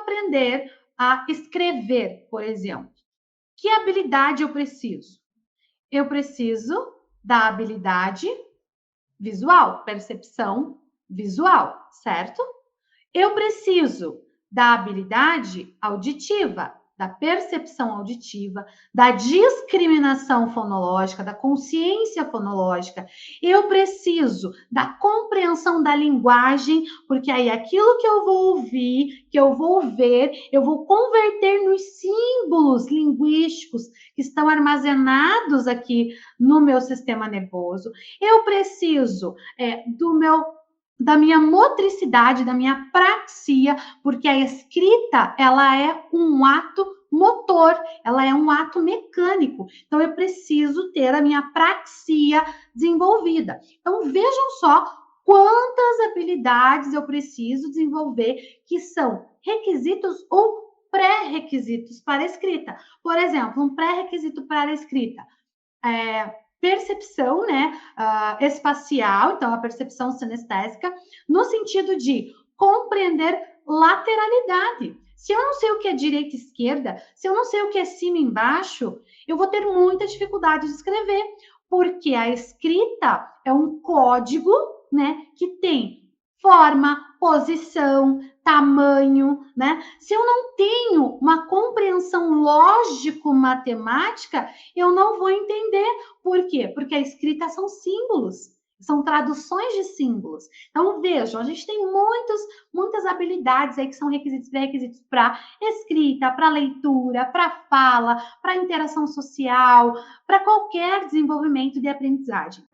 aprender a escrever, por exemplo, que habilidade eu preciso? Eu preciso da habilidade visual, percepção visual, certo? Eu preciso da habilidade auditiva, da percepção auditiva, da discriminação fonológica, da consciência fonológica. Eu preciso da compreensão da linguagem, porque aí aquilo que eu vou ouvir, que eu vou ver, eu vou converter nos símbolos linguísticos que estão armazenados aqui no meu sistema nervoso. Eu preciso da minha motricidade, da minha praxia, porque a escrita, ela é um ato motor, ela é um ato mecânico. Então, eu preciso ter a minha praxia desenvolvida. Então, vejam só quantas habilidades eu preciso desenvolver que são requisitos ou pré-requisitos para a escrita. Por exemplo, um pré-requisito para a escrita percepção, né, espacial, então a percepção sinestésica, no sentido de compreender lateralidade. Se eu não sei o que é direita e esquerda, se eu não sei o que é cima e embaixo, eu vou ter muita dificuldade de escrever, porque a escrita é um código, né, que tem forma, posição, tamanho, né? Se eu não tenho uma compreensão lógico-matemática, eu não vou entender. Por quê? Porque a escrita são símbolos, são traduções de símbolos. Então, vejam, a gente tem muitas habilidades aí que são requisitos para escrita, para leitura, para fala, para interação social, para qualquer desenvolvimento de aprendizagem.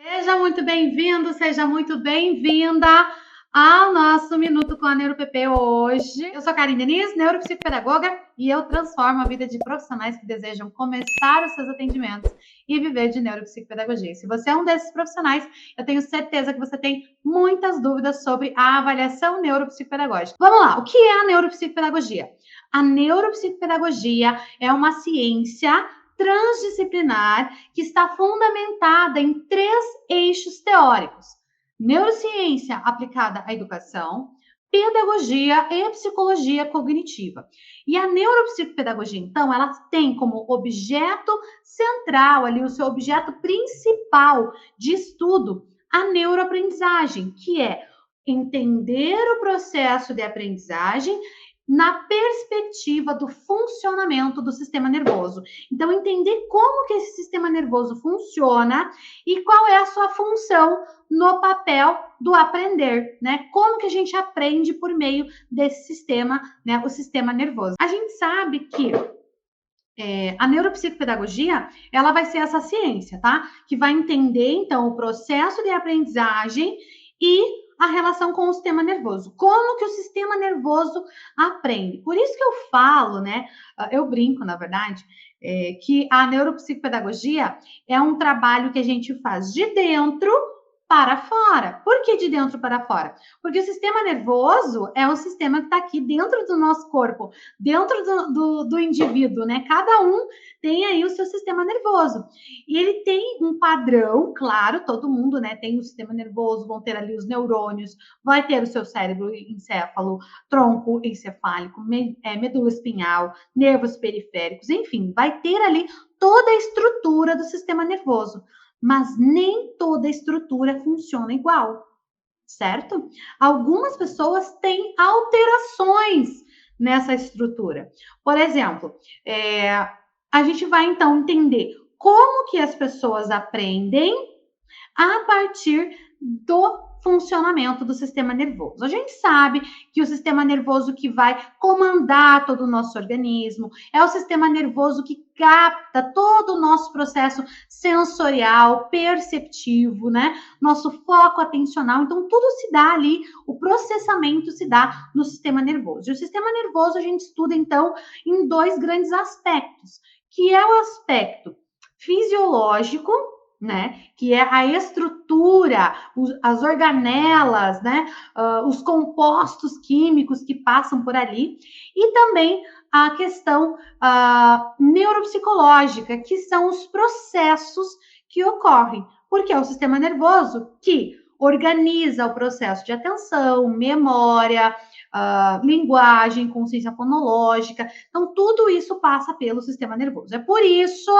Seja muito bem-vindo, seja muito bem-vinda ao nosso Minuto com a NeuroPP hoje. Eu sou a Karine Diniz, neuropsicopedagoga, e eu transformo a vida de profissionais que desejam começar os seus atendimentos e viver de neuropsicopedagogia. Se você é um desses profissionais, eu tenho certeza que você tem muitas dúvidas sobre a avaliação neuropsicopedagógica. Vamos lá, o que é a neuropsicopedagogia? A neuropsicopedagogia é uma ciência transdisciplinar que está fundamentada em 3 eixos teóricos: neurociência aplicada à educação, pedagogia e psicologia cognitiva. E a neuropsicopedagogia, então, ela tem como objeto central ali, o seu objeto principal de estudo, a neuroaprendizagem, que é entender o processo de aprendizagem na perspectiva do funcionamento do sistema nervoso. Então, entender como que esse sistema nervoso funciona e qual é a sua função no papel do aprender, né? Como que a gente aprende por meio desse sistema, né? O sistema nervoso. A gente sabe que a neuropsicopedagogia, ela vai ser essa ciência, tá? Que vai entender, então, o processo de aprendizagem e a relação com o sistema nervoso. Como que o sistema nervoso aprende? Por isso que eu falo, né? Eu brinco, na verdade, que a neuropsicopedagogia é um trabalho que a gente faz de dentro para fora. Por que de dentro para fora? Porque o sistema nervoso é o sistema que está aqui dentro do nosso corpo, dentro do indivíduo, né? Cada um tem aí o seu sistema nervoso. E ele tem um padrão, claro, todo mundo, né, tem o sistema nervoso, vão ter ali os neurônios, vai ter o seu cérebro encéfalo, tronco encefálico, medula espinhal, nervos periféricos, enfim, vai ter ali toda a estrutura do sistema nervoso. Mas nem toda estrutura funciona igual, certo? Algumas pessoas têm alterações nessa estrutura. Por exemplo, a gente vai então entender como que as pessoas aprendem a partir do funcionamento do sistema nervoso. A gente sabe que o sistema nervoso que vai comandar todo o nosso organismo é o sistema nervoso que capta todo o nosso processo sensorial, perceptivo, né? Nosso foco atencional. Então, tudo se dá ali, o processamento se dá no sistema nervoso. E o sistema nervoso a gente estuda, então, em 2 grandes aspectos, que é o aspecto fisiológico, né? Que é a estrutura, as organelas, né? Os compostos químicos que passam por ali, e também a questão neuropsicológica, que são os processos que ocorrem, porque é o sistema nervoso que organiza o processo de atenção, memória, linguagem, consciência fonológica. Então, tudo isso passa pelo sistema nervoso. É por isso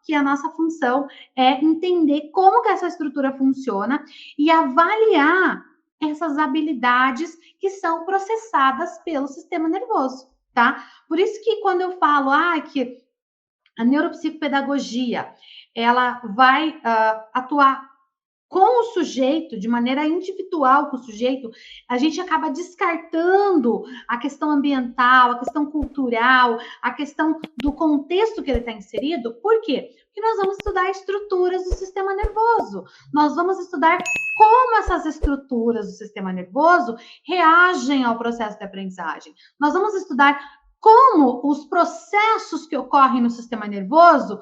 que a nossa função é entender como que essa estrutura funciona e avaliar essas habilidades que são processadas pelo sistema nervoso, tá? Por isso que quando eu falo que a neuropsicopedagogia ela vai atuar com o sujeito, de maneira individual com o sujeito, a gente acaba descartando a questão ambiental, a questão cultural, a questão do contexto que ele está inserido. Por quê? Porque nós vamos estudar estruturas do sistema nervoso. Nós vamos estudar como essas estruturas do sistema nervoso reagem ao processo de aprendizagem. Nós vamos estudar como os processos que ocorrem no sistema nervoso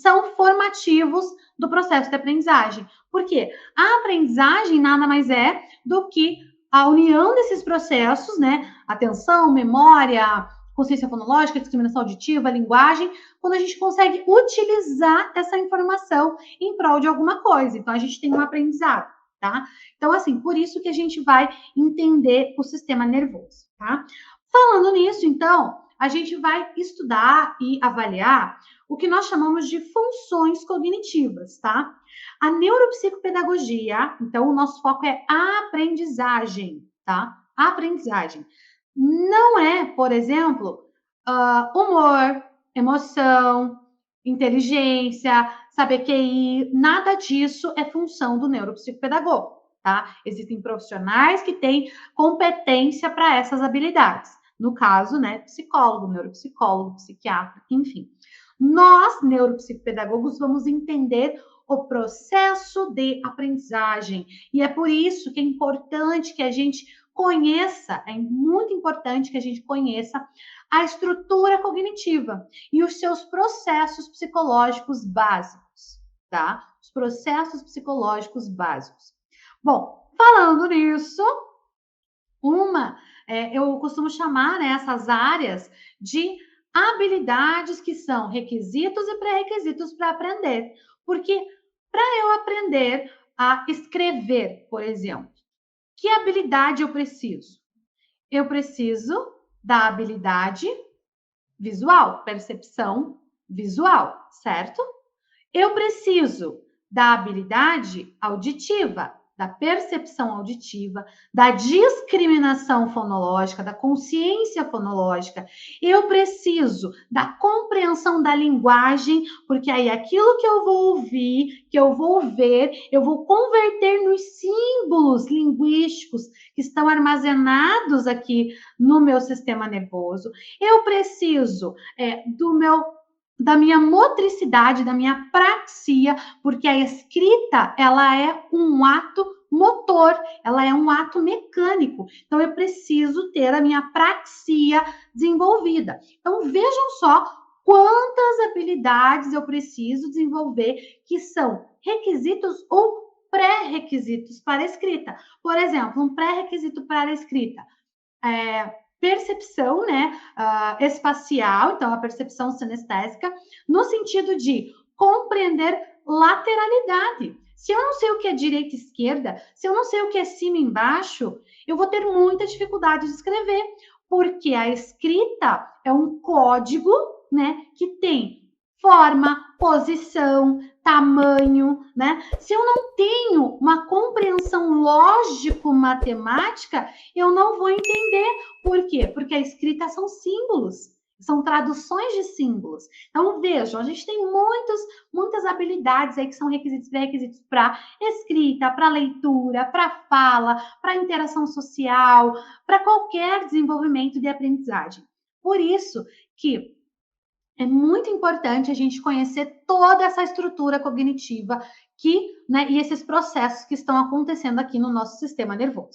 são formativos do processo de aprendizagem. Por quê? A aprendizagem nada mais é do que a união desses processos, né? Atenção, memória, consciência fonológica, discriminação auditiva, linguagem, quando a gente consegue utilizar essa informação em prol de alguma coisa. Então, a gente tem um aprendizado, tá? Então, assim, por isso que a gente vai entender o sistema nervoso, tá? Falando nisso, então, a gente vai estudar e avaliar o que nós chamamos de funções cognitivas, tá? A neuropsicopedagogia, então, o nosso foco é a aprendizagem, tá? A aprendizagem. Não é, por exemplo, humor, emoção, inteligência, saber QI, nada disso é função do neuropsicopedagogo, tá? Existem profissionais que têm competência para essas habilidades. No caso, né, psicólogo, neuropsicólogo, psiquiatra, enfim. Nós, neuropsicopedagogos, vamos entender o processo de aprendizagem. E é por isso que é importante que a gente conheça, é muito importante que a gente conheça a estrutura cognitiva e os seus processos psicológicos básicos, tá? Os processos psicológicos básicos. Bom, falando nisso, eu costumo chamar, né, essas áreas de habilidades que são requisitos e pré-requisitos para aprender. Porque para eu aprender a escrever, por exemplo, que habilidade eu preciso? Eu preciso da habilidade visual, percepção visual, certo? Eu preciso da habilidade auditiva, da percepção auditiva, da discriminação fonológica, da consciência fonológica. Eu preciso da compreensão da linguagem, porque aí aquilo que eu vou ouvir, que eu vou ver, eu vou converter nos símbolos linguísticos que estão armazenados aqui no meu sistema nervoso. Eu preciso da minha motricidade, da minha praxia, porque a escrita, ela é um ato motor, ela é um ato mecânico. Então, eu preciso ter a minha praxia desenvolvida. Então, vejam só quantas habilidades eu preciso desenvolver que são requisitos ou pré-requisitos para a escrita. Por exemplo, um pré-requisito para a escrita percepção, né, espacial, então a percepção sinestésica, no sentido de compreender lateralidade. Se eu não sei o que é direita e esquerda, se eu não sei o que é cima e embaixo, eu vou ter muita dificuldade de escrever, porque a escrita é um código, né, que tem forma, posição, tamanho, né? Se eu não tenho uma compreensão lógico-matemática, eu não vou entender. Por quê? Porque a escrita são símbolos, são traduções de símbolos. Então, vejam, a gente tem muitas habilidades aí que são requisitos e pré-requisitos para escrita, para leitura, para fala, para interação social, para qualquer desenvolvimento de aprendizagem. Por isso que é muito importante a gente conhecer toda essa estrutura cognitiva e esses processos que estão acontecendo aqui no nosso sistema nervoso.